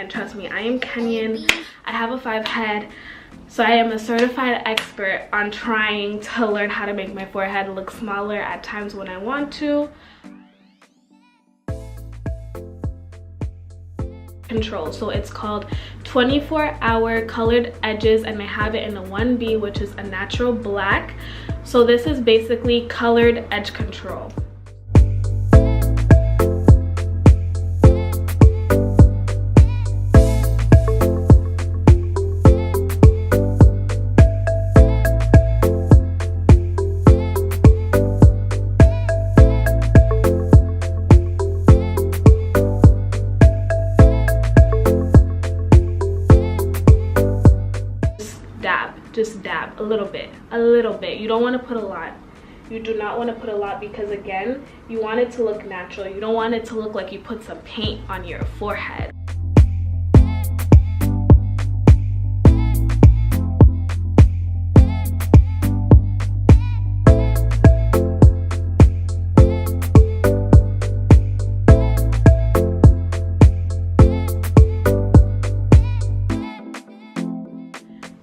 and trust me, I am Kenyan. I have a 5 head, so I am a certified expert on trying to learn how to make my forehead look smaller at times when I want to. Control, so it's called 24-hour colored edges, and I have it in a 1B, which is a natural black. So this is basically colored edge control. Just dab a little bit. You don't want to put a lot. You do not want to put a lot because, again, you want it to look natural. You don't want it to look like you put some paint on your forehead.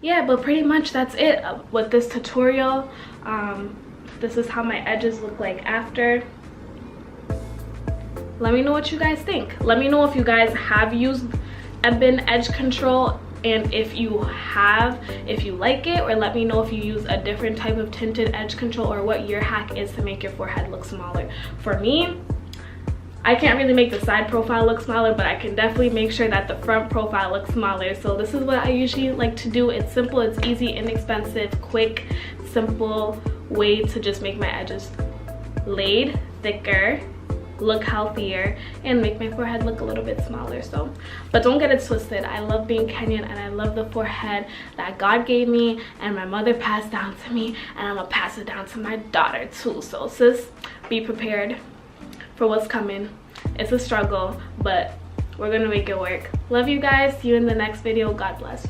Yeah, but pretty much that's it with this tutorial. This is how my edges look like after. Let me know what you guys think. Let me know if you guys have used Ebin edge control, and if you have, if you like it, or let me know if you use a different type of tinted edge control, or what your hack is to make your forehead look smaller. For me, I can't really make the side profile look smaller, but I can definitely make sure that the front profile looks smaller. So this is what I usually like to do. It's simple, it's easy, inexpensive, quick, simple way to just make my edges laid, thicker, look healthier, and make my forehead look a little bit smaller. So, but don't get it twisted. I love being Kenyan, and I love the forehead that God gave me and my mother passed down to me, and I'm gonna pass it down to my daughter too. So sis, be prepared for what's coming. It's a struggle, but we're gonna make it work. Love you guys. See you in the next video. God bless.